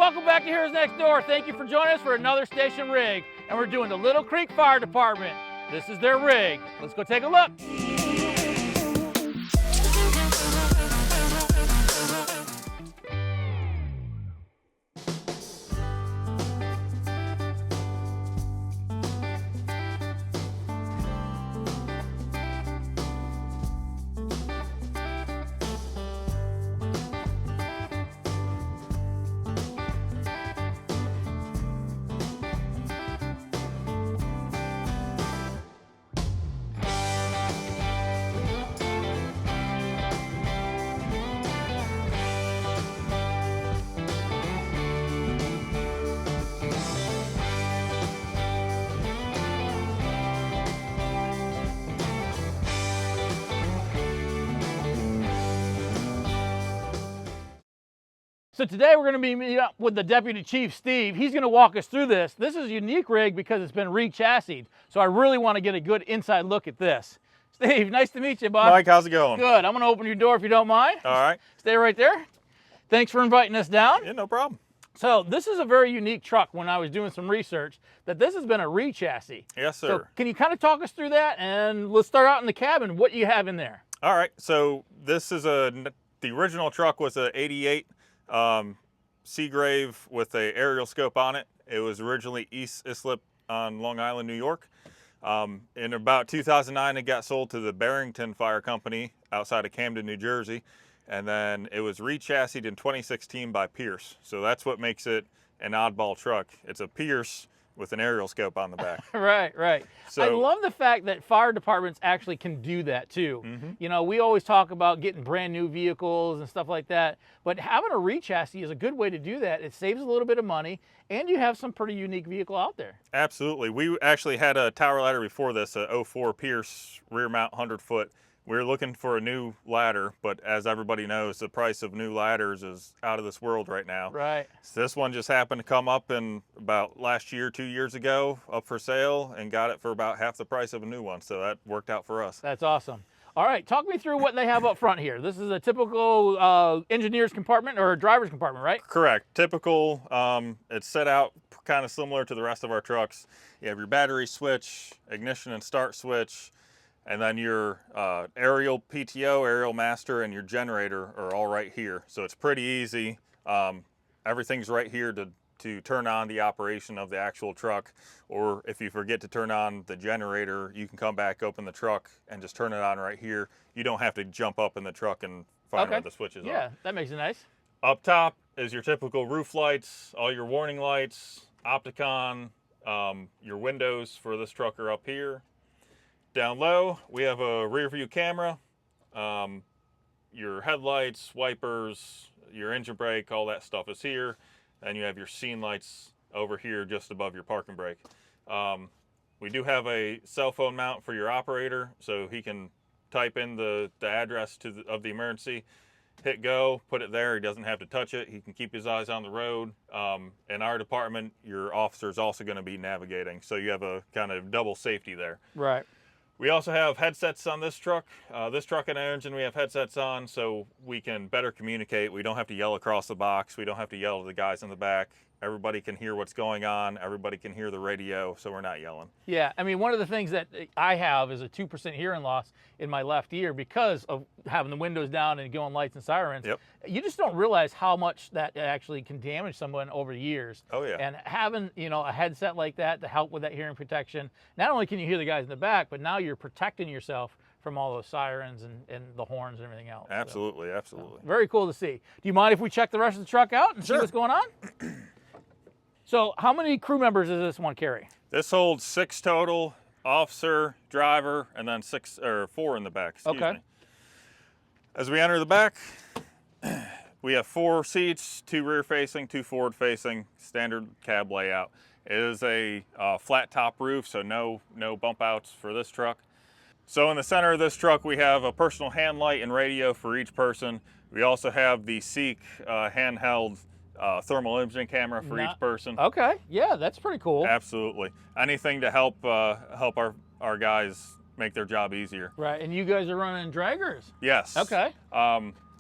welcome back to Heroes Next Door. Thank you for joining us for another station rig. And we're doing the Little Creek Fire Department. This is their rig. Let's go take a look. So today we're going to be meeting up with the Deputy Chief, Steve. He's going to walk us through this. This is a unique rig because it's been re-chassied. So I really want to get a good inside look at this. Steve, nice to meet you, bud. Mike, how's it going? Good. I'm going to open your door if you don't mind. All right. Stay right there. Thanks for inviting us down. Yeah, no problem. So this is a very unique truck. When I was doing some research, that this has been a re-chassis. Yes, sir. So can you kind of talk us through that? And let's start out in the cabin. What you have in there? All right. So this is the original truck was a 88 Seagrave with a aerial scope on it. It was originally East Islip on Long Island, New York. In about 2009, it got sold to the Barrington Fire Company outside of Camden, New Jersey. And then it was re-chassied in 2016 by Pierce. So that's what makes it an oddball truck. It's a Pierce with an aerial scope on the back. Right, right. So, I love the fact that fire departments actually can do that too. You know, we always talk about getting brand new vehicles and stuff like that, but having a re-chassis is a good way to do that. It saves a little bit of money, and you have some pretty unique vehicle out there. Absolutely. We actually had a tower ladder before this, a 04 Pierce rear mount 100-foot. We were looking for a new ladder, but as everybody knows, the price of new ladders is out of this world right now. Right. So this one just happened to come up in about last year, 2 years ago, up for sale, and got it for about half the price of a new one. So that worked out for us. That's awesome. All right, talk me through what they have up front here. This is a typical engineer's compartment or driver's compartment, right? Correct. Typical. It's set out kind of similar to the rest of our trucks. You have your battery switch, ignition and start switch, and then your aerial PTO, aerial master, and your generator are all right here. So it's pretty easy. Everything's right here to turn on the operation of the actual truck. Or if you forget to turn on the generator, you can come back, open the truck, and just turn it on right here. You don't have to jump up in the truck and find where the switches are. Yeah, that makes it nice. Up top is your typical roof lights, all your warning lights, Opticon, your windows for this truck are up here. Down low, we have a rear view camera, your headlights, wipers, your engine brake, all that stuff is here. And you have your scene lights over here just above your parking brake. We do have a cell phone mount for your operator, so he can type in the address of the emergency, hit go, put it there. He doesn't have to touch it. He can keep his eyes on the road. In our department, your officer is also going to be navigating, so you have a kind of double safety there. Right. We also have headsets on this truck. This truck and engine, we have headsets on so we can better communicate. We don't have to yell across the box. We don't have to yell to the guys in the back. Everybody can hear what's going on. Everybody can hear the radio, so we're not yelling. Yeah, I mean, one of the things that I have is a 2% hearing loss in my left ear because of having the windows down and going lights and sirens. Yep. You just don't realize how much that actually can damage someone over the years. Oh, yeah. And having, you know, a headset like that to help with that hearing protection, not only can you hear the guys in the back, but now you're protecting yourself from all those sirens and the horns and everything else. Absolutely, absolutely. Very cool to see. Do you mind if we check the rest of the truck out and see what's going on? So how many crew members does this one carry? This holds 6 total, officer, driver, and then 4 in the back, excuse me. As we enter the back, we have 4 seats, 2 rear facing, 2 forward facing, standard cab layout. It is a flat top roof, so no bump outs for this truck. So in the center of this truck, we have a personal hand light and radio for each person. We also have the Seek handheld thermal imaging camera for each person. Okay, yeah, that's pretty cool. Absolutely. Anything to help our guys make their job easier. Right, and you guys are running draggers. Yes. Okay.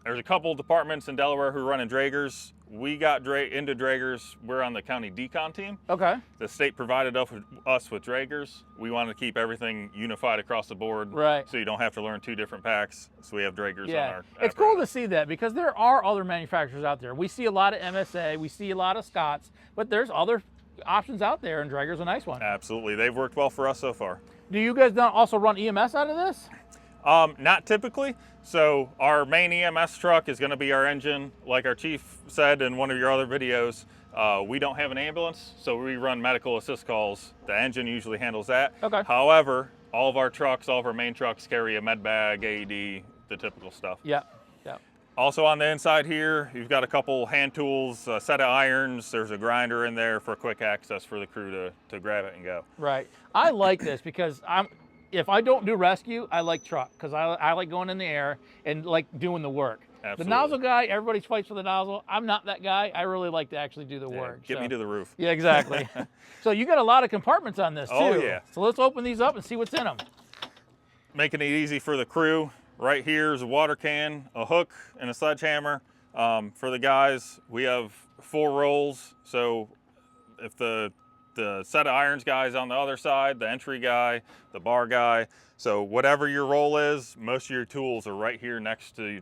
There's a couple departments in Delaware who run in draggers. we got into draggers. We're on the county decon team. Okay. The state provided us with draggers. We wanted to keep everything unified across the board. Right. So you don't have to learn 2 different packs. So we have draggers on our It's cool to see that because there are other manufacturers out there. We see a lot of MSA, we see a lot of Scotts, but there's other options out there, and dragger's a nice one. Absolutely. They've worked well for us so far. Do you guys also run EMS out of this? Not typically. So our main EMS truck is going to be our engine. Like our chief said in one of your other videos, we don't have an ambulance, so we run medical assist calls. The engine usually handles that. Okay. However, all of our main trucks carry a med bag, AED, the typical stuff. Yeah. Also on the inside here, you've got a couple hand tools, a set of irons. There's a grinder in there for quick access for the crew to grab it and go. Right. I like this because if I don't do rescue, I like truck because I like going in the air and like doing the work. Absolutely. The nozzle guy, everybody fights for the nozzle. I'm not that guy. I really like to actually do the work. Get me to the roof. Yeah, exactly. So you got a lot of compartments on this too. Oh yeah. So let's open these up and see what's in them. Making it easy for the crew. Right here is a water can, a hook, and a sledgehammer. For the guys, we have 4 rolls. So if the set of irons guy is on the other side, the entry guy, the bar guy. So whatever your roll is, most of your tools are right here next to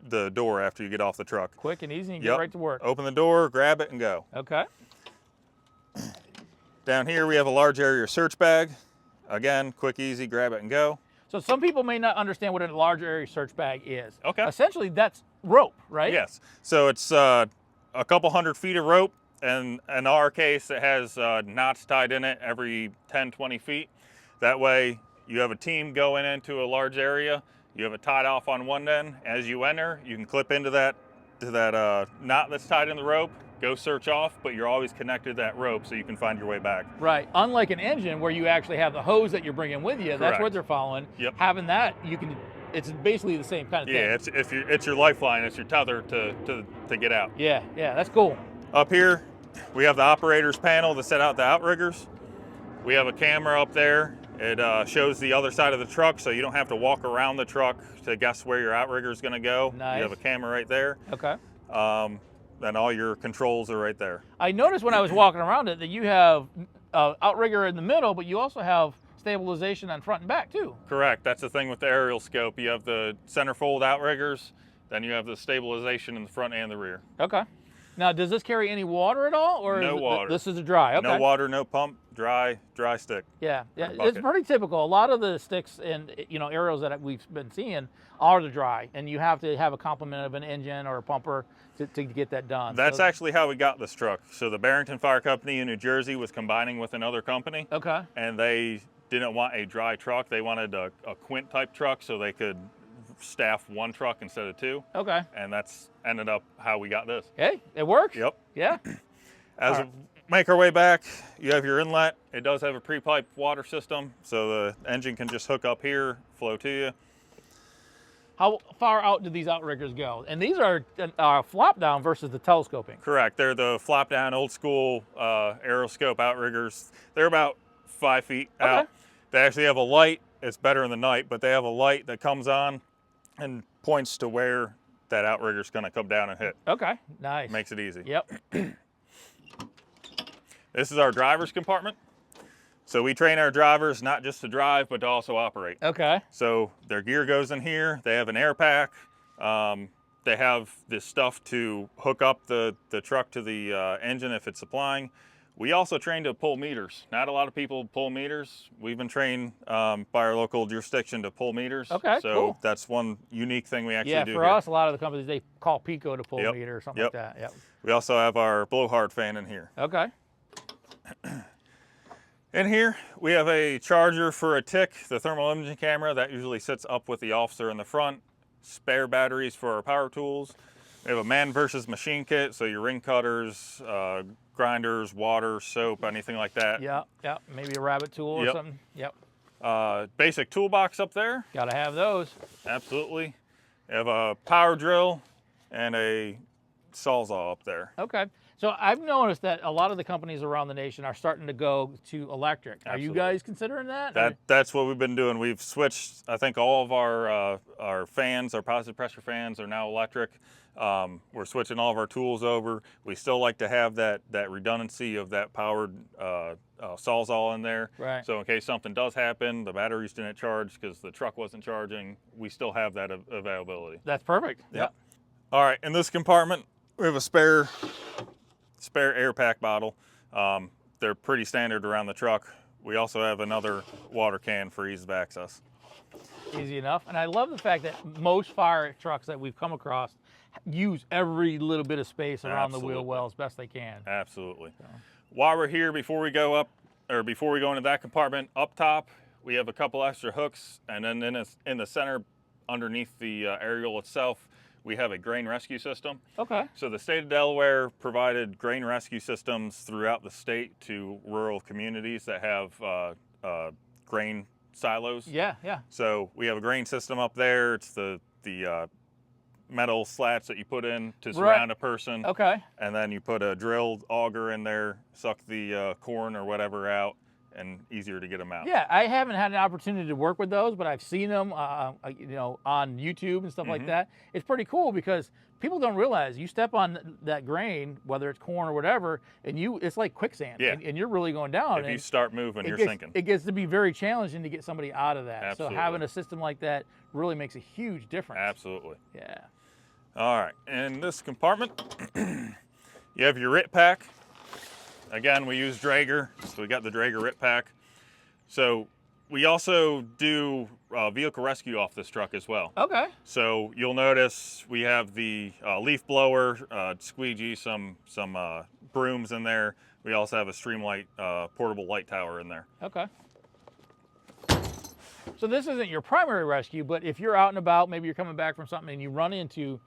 the door after you get off the truck. Quick and easy and get right to work. Open the door, grab it, and go. Okay. Down here we have a large area search bag. Again, quick, easy, grab it and go. So some people may not understand what a large area search bag is. Okay. Essentially, that's rope, right? Yes. So it's a couple 100 feet of rope, and in our case, it has knots tied in it every 10, 20 feet. That way, you have a team going into a large area. You have it tied off on one end. As you enter, you can clip into that knot that's tied in the rope, go search off, but you're always connected to that rope so you can find your way back. Right. Unlike an engine where you actually have the hose that you're bringing with you, Correct. That's what they're following. Yep. Having that, it's basically the same kind of thing. Yeah, it's your lifeline, it's your tether to get out. Yeah, that's cool. Up here, we have the operator's panel to set out the outriggers. We have a camera up there. It shows the other side of the truck, so you don't have to walk around the truck to guess where your outrigger is going to go. Nice. You have a camera right there. Okay. And all your controls are right there. I noticed when I was walking around it that you have outrigger in the middle, but you also have stabilization on front and back too. Correct. That's the thing with the aerial scope. You have the centerfold outriggers, then you have the stabilization in the front and the rear. Okay. Now, does this carry any water at all, or no water? This is a dry. Okay. No water, no pump, dry stick. Yeah. It's pretty typical. A lot of the sticks and aerials that we've been seeing are the dry, and you have to have a complement of an engine or a pumper to get that done. That's actually how we got this truck. So the Barrington Fire Company in New Jersey was combining with another company. Okay. And they didn't want a dry truck. They wanted a quint type truck so they could staff 1 truck instead of 2. Okay. And that's ended up how we got this. Hey, it works. Yep. Yeah. As we make our way back, you have your inlet. It does have a pre-piped water system, so the engine can just hook up here, flow to you. How far out do these outriggers go? And these are flop down versus the telescoping. Correct. They're the flop down old school aeroscope outriggers. They're about 5 feet out. They actually have a light. It's better in the night, but they have a light that comes on and points to where that outrigger's going to come down and hit. Okay, nice. Makes it easy. Yep. This is our driver's compartment. So we train our drivers not just to drive, but to also operate. Okay. So their gear goes in here. They have an air pack. They have this stuff to hook up the truck to the engine if it's supplying. We also train to pull meters. Not a lot of people pull meters. We've been trained by our local jurisdiction to pull meters. Okay, so cool. That's one unique thing we actually do. Yeah, for us, a lot of the companies, they call Pico to pull Yep. a meter or something like that. Yep. We also have our blowhard fan in here. Okay. In here, we have a charger for a TIC, the thermal imaging camera. That usually sits up with the officer in the front. Spare batteries for our power tools. We have a man versus machine kit, so your ring cutters, grinders, water, soap, anything like that. Yep. Maybe a rabbit tool or something. Yep. Basic toolbox up there. Gotta have those. Absolutely. We have a power drill and a sawzall up there. Okay. So I've noticed that a lot of the companies around the nation are starting to go to electric. Absolutely. Are you guys considering that? That's what we've been doing. We've switched, I think all of our fans, our positive pressure fans are now electric. We're switching all of our tools over. We still like to have that redundancy of that powered Sawzall in there. Right. So in case something does happen, the batteries didn't charge because the truck wasn't charging, we still have that availability. That's perfect. Yep. All right, in this compartment, we have a spare air pack bottle. They're pretty standard around the truck. We also have another water can for ease of access. Easy enough. And I love the fact that most fire trucks that we've come across use every little bit of space around the wheel well as best they can. Absolutely. So. While we're here, before we go into that compartment, up top, we have a couple extra hooks, and then in the center, underneath the aerial itself, we have a grain rescue system. Okay. So the state of Delaware provided grain rescue systems throughout the state to rural communities that have grain silos. Yeah, yeah. So we have a grain system up there. It's the metal slats that you put in to surround a person. Okay. And then you put a drilled auger in there, suck the corn or whatever out, and easier to get them out. Yeah, I haven't had an opportunity to work with those, but I've seen them, you know, on YouTube and stuff like that. It's pretty cool because people don't realize you step on that grain, whether it's corn or whatever, and it's like quicksand, and you're really going down. If you start moving, you're sinking. It gets to be very challenging to get somebody out of that. Absolutely. So having a system like that really makes a huge difference. Absolutely. Yeah. All right, in this compartment, you have your RIT pack. Again, we use Draeger, so we got the Draeger RIT pack. So we also do vehicle rescue off this truck as well. Okay. So you'll notice we have the leaf blower, squeegee, some brooms in there. We also have a Streamlight portable light tower in there. Okay. So this isn't your primary rescue, but if you're out and about, maybe you're coming back from something and you run into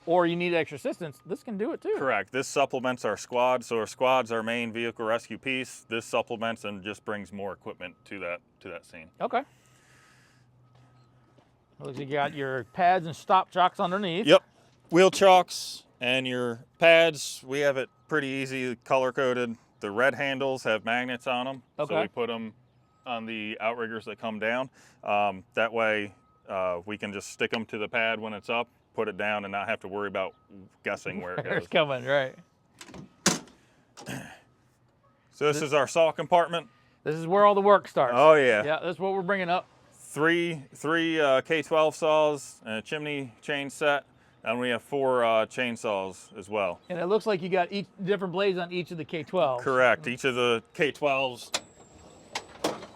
or you need extra assistance, this can do it too. Correct. This supplements our squad. So our squad's our main vehicle rescue piece. This supplements and just brings more equipment to that scene. Okay. Looks like you got your pads and stop chocks underneath. Yep. Wheel chocks and your pads, we have it pretty easy, color coded. The red handles have magnets on them. Okay. So we put them on the outriggers that come down. That way we can just stick them to the pad when it's up, put it down, and not have to worry about guessing where it goes. It's coming, right. So this is our saw compartment. This is where all the work starts. Oh yeah. Yeah, that's what we're bringing up. Three K12 saws and a chimney chain set, and we have 4 chainsaws as well. And it looks like you got different blades on each of the K12s. Correct. Each of the K12s.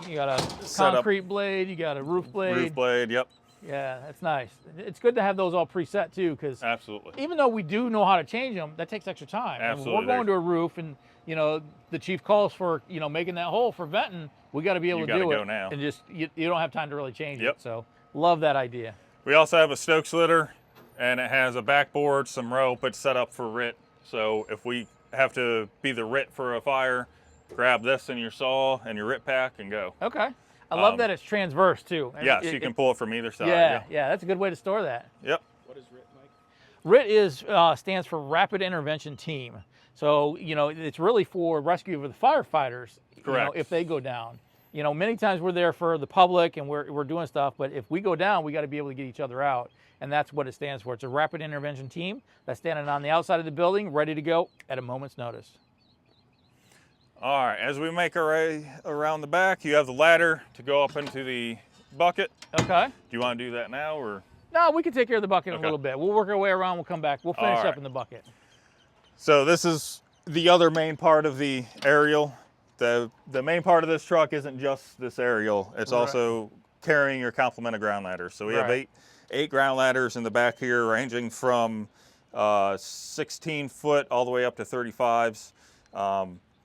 You got a concrete blade, you got a roof blade. Roof blade, yep. Yeah, that's nice. It's good to have those all preset too, because absolutely, even though we do know how to change them, that takes extra time. Absolutely. And when we're going to a roof and, you know, the chief calls for, you know, making that hole for venting, we got to be able to do it. Now. And just, you don't have time to really change it. So love that idea. We also have a Stokes litter, and it has a backboard, some rope. It's set up for RIT. So if we have to be the RIT for a fire, grab this in your saw and your RIT pack and go. Okay. I love that it's transverse too. Yes, you can pull it from either side. Yeah, that's a good way to store that. Yep. What is RIT, Mike? RIT stands for Rapid Intervention Team. So, you know, it's really for rescue of the firefighters. Correct. You know, if they go down. You know, many times we're there for the public and we're doing stuff, but if we go down, we got to be able to get each other out. And that's what it stands for. It's a Rapid Intervention Team that's standing on the outside of the building, ready to go at a moment's notice. All right, as we make our way around the back, you have the ladder to go up into the bucket. Okay. Do you want to do that now, or? No, we can take care of the bucket in a little bit. We'll work our way around, we'll come back. We'll finish up in the bucket. So this is the other main part of the aerial. The main part of this truck isn't just this aerial. It's also carrying your complement of ground ladders. So we have eight ground ladders in the back here, ranging from 16 foot all the way up to 35s.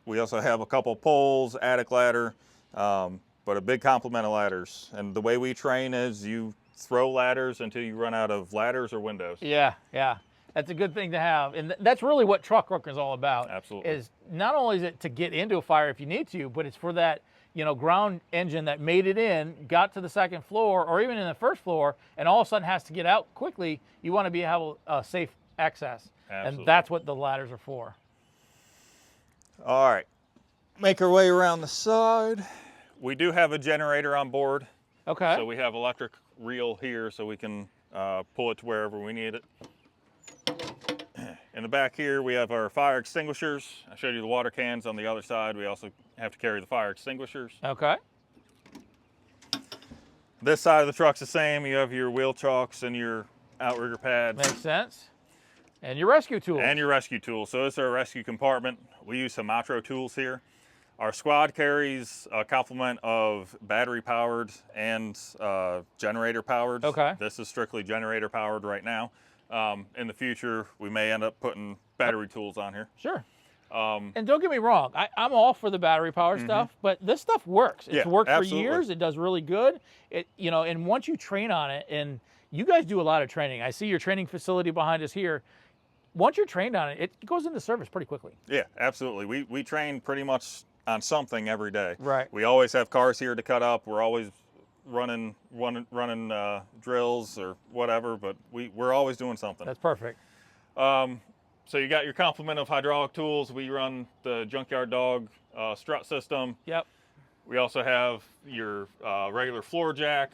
We also have a couple poles, attic ladder, but a big complement of ladders. And the way we train is you throw ladders until you run out of ladders or windows. Yeah, yeah. That's a good thing to have. And that's really what truck work is all about. Absolutely. Is not only is it to get into a fire if you need to, but it's for that, you know, ground engine that made it in, got to the second floor or even in the first floor, and all of a sudden has to get out quickly. You want to have a safe access. Absolutely. And that's what the ladders are for. All right, make our way around the side. We do have a generator on board. Okay. So we have electric reel here so we can pull it to wherever we need it. In the back here, we have our fire extinguishers. I showed you the water cans on the other side. We also have to carry the fire extinguishers. Okay. This side of the truck's the same. You have your wheel chocks and your outrigger pads. Makes sense. And your rescue tools. And your rescue tools. So this is our rescue compartment. We use some outro tools here. Our squad carries a complement of battery powered and generator powered. Okay. This is strictly generator powered right now. In the future, we may end up putting battery tools on here. Sure. And don't get me wrong, I'm all for the battery powered stuff, but this stuff works. It's worked for years. It does really good. And once you train on it, and you guys do a lot of training. I see your training facility behind us here. Once you're trained on it, it goes into service pretty quickly. Yeah, absolutely. We train pretty much on something every day. Right. We always have cars here to cut up. We're always running drills or whatever, but we're always doing something. That's perfect. So you got your complement of hydraulic tools. We run the Junkyard Dog strut system. Yep. We also have your regular floor jack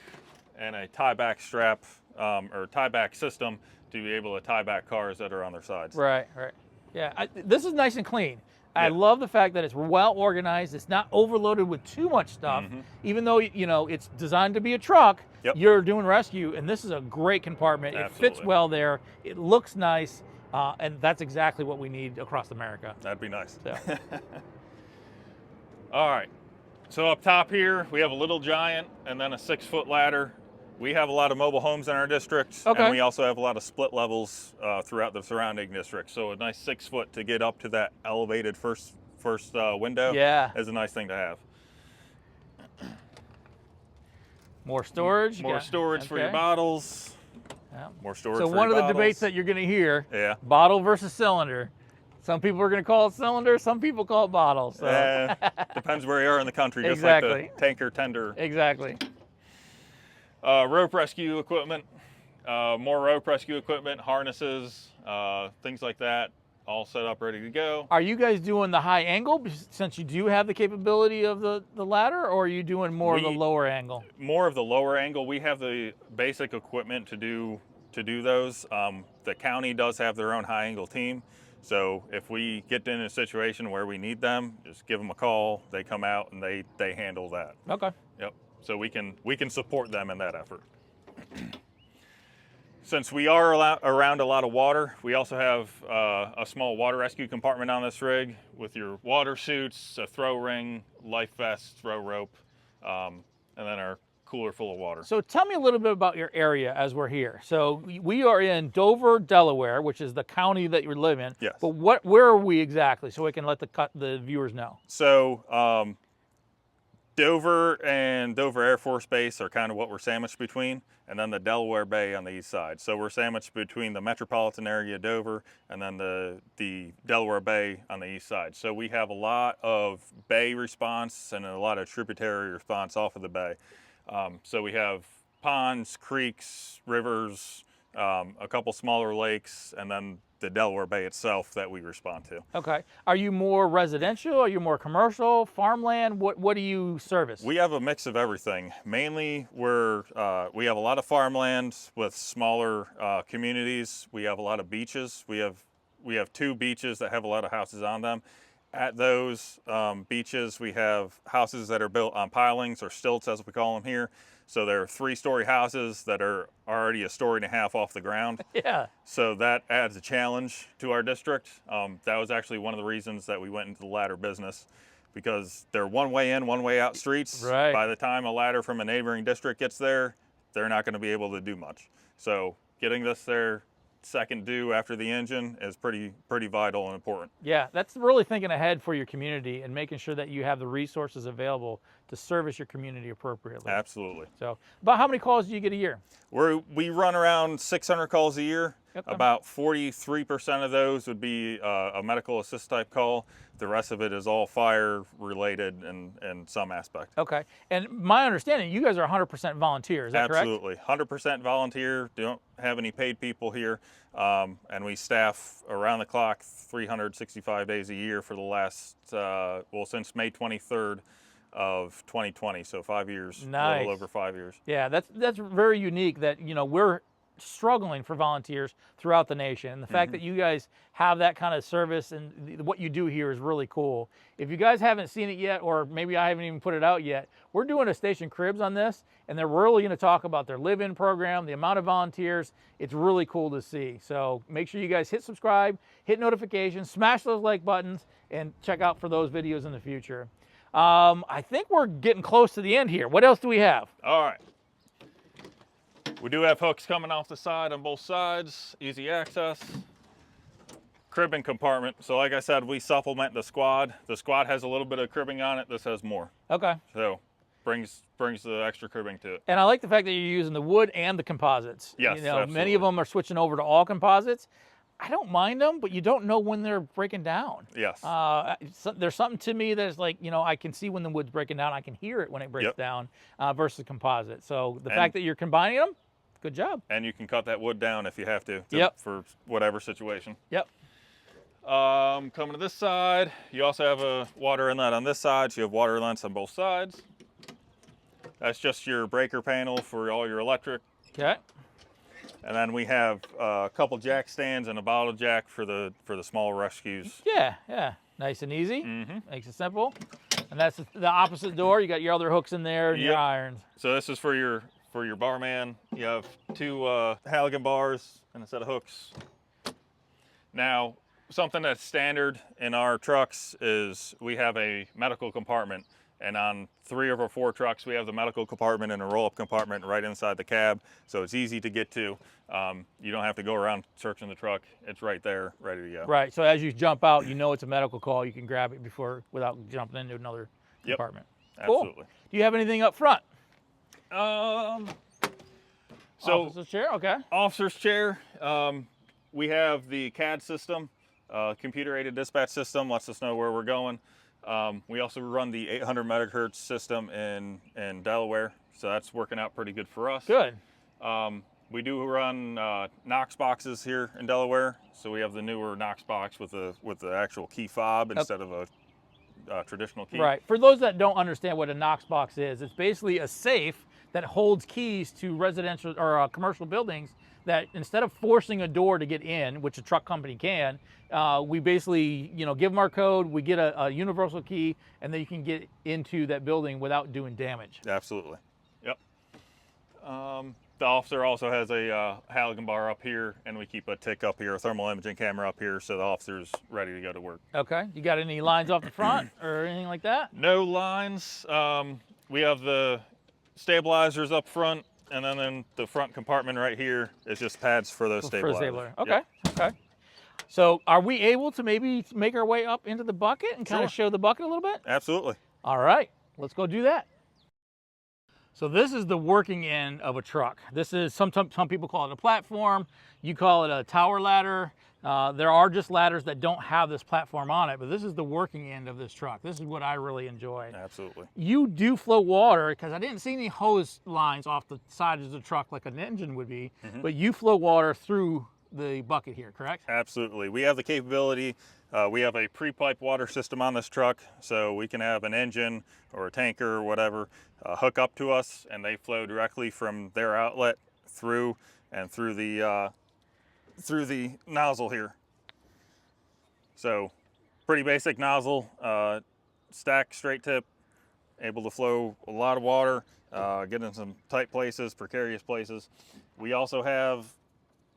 and a tie back strap or tie back system to be able to tie back cars that are on their sides. Right, right. Yeah, this is nice and clean. I love the fact that it's well organized. It's not overloaded with too much stuff. Even though, it's designed to be a truck, you're doing rescue, and this is a great compartment. Absolutely. It fits well there. It looks nice, and that's exactly what we need across America. That'd be nice. So. All right. So up top here, we have a little giant and then a 6-foot ladder. We have a lot of mobile homes in our district, and we also have a lot of split levels throughout the surrounding district. So a nice 6 foot to get up to that elevated first window is a nice thing to have. More storage. More storage for your bottles. Yeah. More storage. So for one your of the bottles. debates that you're going to hear: bottle versus cylinder. Some people are going to call it cylinder. Some people call it bottle. So. Depends where you are in the country. Just Exactly. like the tanker tender. Exactly. Rope rescue equipment, more rope rescue equipment, harnesses, things like that, all set up, ready to go. Are you guys doing the high angle since you do have the capability of the ladder, or are you doing more of the lower angle? More of the lower angle. We have the basic equipment to do those. The county does have their own high angle team. So if we get in a situation where we need them, just give them a call. They come out and they handle that. Okay. Yep. So we can support them in that effort. Since we are around a lot of water, we also have a small water rescue compartment on this rig with your water suits, a throw ring, life vest, throw rope, and then our cooler full of water. So tell me a little bit about your area as we're here. So we are in Dover, Delaware, which is the county that you live in. Yes. But where are we exactly, so we can let the viewers know? So Dover and Dover Air Force Base are kind of what we're sandwiched between, and then the Delaware Bay on the east side. So we're sandwiched between the metropolitan area of Dover and then the Delaware Bay on the east side. So we have a lot of bay response and a lot of tributary response off of the bay. So we have ponds, creeks, rivers, a couple smaller lakes, and then the Delaware Bay itself that we respond to. Okay. Are you more residential? Are you more commercial, farmland? What do you service? We have a mix of everything. Mainly, we have a lot of farmland with smaller communities. We have a lot of beaches. We have 2 beaches that have a lot of houses on them. At those beaches, we have houses that are built on pilings or stilts, as we call them here. So they're 3-story houses that are already a story and a half off the ground. Yeah. So that adds a challenge to our district. That was actually one of the reasons that we went into the ladder business, because they're one way in, one way out streets. Right. By the time a ladder from a neighboring district gets there, they're not going to be able to do much. So getting this there second due after the engine is pretty vital and important. Yeah, that's really thinking ahead for your community and making sure that you have the resources available to service your community appropriately. Absolutely. So, about how many calls do you get a year? We run around 600 calls a year. Okay. About 43% of those would be a medical assist type call. The rest of it is all fire related in some aspect. Okay. And my understanding, you guys are 100% volunteer, is that correct? Absolutely. 100% volunteer. Don't have any paid people here. And we staff around the clock 365 days a year for the last, since May 23rd of 2020. So 5 years, Nice. a little over 5 years. Yeah, that's very unique that, we're struggling for volunteers throughout the nation. And the fact that you guys have that kind of service and what you do here is really cool. If you guys haven't seen it yet, or maybe I haven't even put it out yet, we're doing a Station Cribs on this, and they're really going to talk about their live-in program, the amount of volunteers. It's really cool to see. So make sure you guys hit subscribe, hit notifications, smash those like buttons, and check out for those videos in the future. I think we're getting close to the end here. What else do we have? All right. We do have hooks coming off the side on both sides, easy access. Cribbing compartment. So like I said, we supplement the squad. The squad has a little bit of cribbing on it. This has more. Okay. So brings the extra cribbing to it. And I like the fact that you're using the wood and the composites. Yes, you know, absolutely. Many of them are switching over to all composites. I don't mind them, but you don't know when they're breaking down. Yes. There's something to me that's like, you know, I can see when the wood's breaking down. I can hear it when it breaks down versus composite. So the fact that you're combining them, good job. And you can cut that wood down if you have to for whatever situation. Yep. Coming to this side, you also have a water inlet on this side, so you have water inlets on both sides. That's just your breaker panel for all your electric. Okay. And then we have a couple jack stands and a bottle jack for the small rescues. Yeah, nice and easy. Makes it simple. And that's the opposite door. You got your other hooks in there and your irons. So this is for your barman. You have two Halligan bars and a set of hooks. Now, something that's standard in our trucks is we have a medical compartment. And on 3 of our 4 trucks, we have the medical compartment and a roll-up compartment right inside the cab. So it's easy to get to. You don't have to go around searching the truck. It's right there, ready to go. Right, so as you jump out, you know it's a medical call. You can grab it without jumping into another compartment. Absolutely. Cool. Do you have anything up front? So officer's chair, okay. Officer's chair. We have the CAD system, computer-aided dispatch system, lets us know where we're going. We also run the 800 megahertz system in Delaware, so that's working out pretty good for us. Good. We do run Knox boxes here in Delaware, so we have the newer Knox box with the actual key fob instead of a traditional key. Right. For those that don't understand what a Knox box is, it's basically a safe that holds keys to residential or commercial buildings. That instead of forcing a door to get in, which a truck company can, we basically, give them our code, we get a universal key, and then you can get into that building without doing damage. Absolutely. Yep. The officer also has a Halligan bar up here, and we keep a tick up here, a thermal imaging camera up here, so the officer's ready to go to work. Okay. You got any lines off the front or anything like that? No lines. We have the stabilizers up front. And then in the front compartment right here is just pads for those stabilizers. Okay, okay. So are we able to maybe make our way up into the bucket and kind of show the bucket a little bit? Absolutely. All right, let's go do that. So this is the working end of a truck. This is, some people call it a platform. You call it a tower ladder. There are just ladders that don't have this platform on it, but this is the working end of this truck. This is what I really enjoy. Absolutely. You do flow water, because I didn't see any hose lines off the side of the truck like an engine would be, but you flow water through the bucket here, correct? Absolutely. We have the capability. We have a pre-pipe water system on this truck, so we can have an engine or a tanker or whatever hook up to us, and they flow directly from their outlet through the nozzle here. So pretty basic nozzle, stack straight tip, able to flow a lot of water, get in some tight places, precarious places. We also have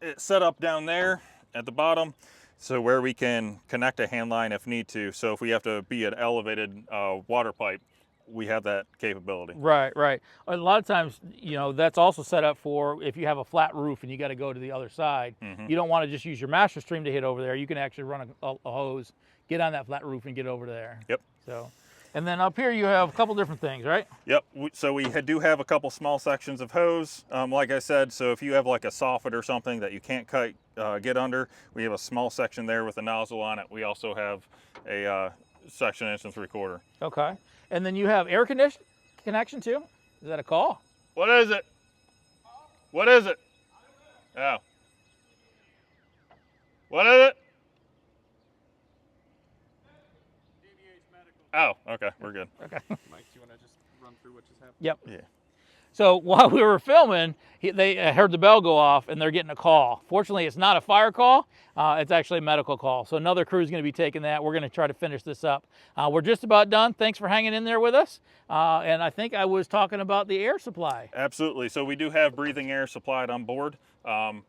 it set up down there at the bottom, so where we can connect a hand line if need to. So if we have to be an elevated water pipe, we have that capability. Right, right. A lot of times, that's also set up for if you have a flat roof and you got to go to the other side. You don't want to just use your master stream to hit over there. You can actually run a hose, get on that flat roof and get over there. Yep. So, and then up here you have a couple different things, right? Yep. So we do have a couple small sections of hose, like I said. So if you have like a soffit or something that you can't get under, we have a small section there with a nozzle on it. We also have a section 1 3/4. Okay. And then you have air connection too? Is that a call? What is it? What is it? Oh. What is it? Oh, okay, we're good. Okay. Mike, do you want to just run through what just happened? Yep. Yeah. So while we were filming, they heard the bell go off and they're getting a call. Fortunately, it's not a fire call. It's actually a medical call. So another crew is going to be taking that. We're going to try to finish this up. We're just about done. Thanks for hanging in there with us. And I think I was talking about the air supply. Absolutely. So we do have breathing air supplied on board.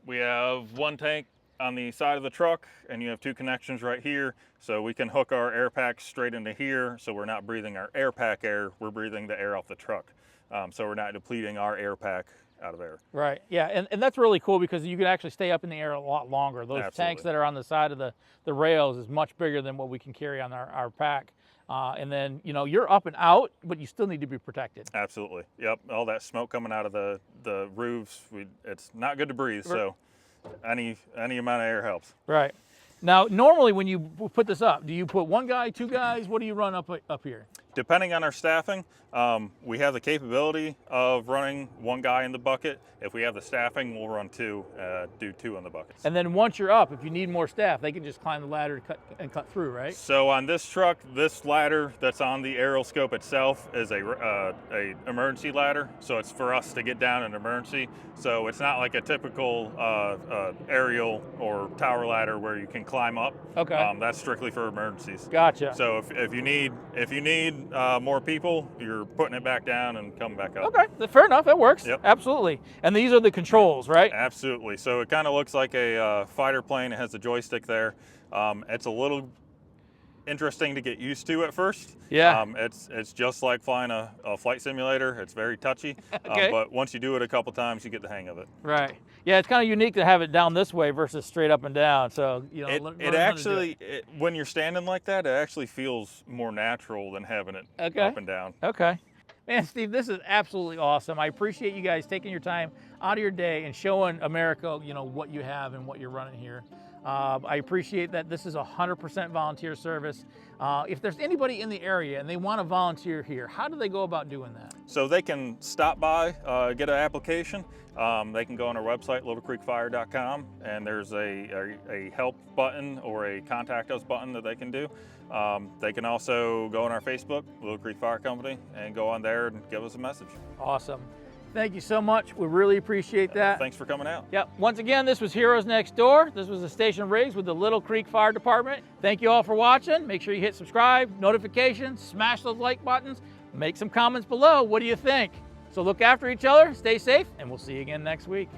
We have one tank on the side of the truck, and you have 2 connections right here. So we can hook our air packs straight into here. So we're not breathing our air pack air. We're breathing the air off the truck. So we're not depleting our air pack out of air. Right, yeah, and that's really cool because you can actually stay up in the air a lot longer. Those Absolutely. tanks that are on the side of the rails is much bigger than what we can carry on our pack. And then, you know, you're up and out, but you still need to be protected. Absolutely, yep. All that smoke coming out of the roofs, it's not good to breathe, so any amount of air helps. Right. Now, normally when you put this up, do you put 1 guy, 2 guys? What do you run up here? Depending on our staffing, we have the capability of running 1 guy in the bucket. If we have the staffing, we'll run 2, do 2 in the buckets. And then once you're up, if you need more staff, they can just climb the ladder and cut through, right? So on this truck, this ladder that's on the aeroscope itself is a emergency ladder. So it's for us to get down in emergency. So it's not like a typical aerial or tower ladder where you can climb up. Okay. That's strictly for emergencies. Gotcha. So if you need more people, you're putting it back down and coming back up. Okay, fair enough. That works. Yep. Absolutely. And these are the controls, right? Absolutely. So it kind of looks like a fighter plane. It has a joystick there. It's a little interesting to get used to at first. Yeah. It's just like flying a flight simulator. It's very touchy. Okay. But once you do it a couple times, you get the hang of it. Right. Yeah, it's kind of unique to have it down this way versus straight up and down. So, you know, when you're standing like that, it actually feels more natural than having it up and down. Okay. Man, Steve, this is absolutely awesome. I appreciate you guys taking your time out of your day and showing America, you know, what you have and what you're running here. I appreciate that this is 100% volunteer service. If there's anybody in the area and they want to volunteer here, how do they go about doing that? So they can stop by, get an application. They can go on our website, littlecreekfire.com, and there's a help button or a contact us button that they can do. They can also go on our Facebook, Little Creek Fire Company, and go on there and give us a message. Awesome. Thank you so much. We really appreciate that. Thanks for coming out. Yep. Once again, this was Heroes Next Door. This was the Station Rigs with the Little Creek Fire Department. Thank you all for watching. Make sure you hit subscribe, notifications, smash those like buttons, make some comments below. What do you think? So look after each other, stay safe, and we'll see you again next week.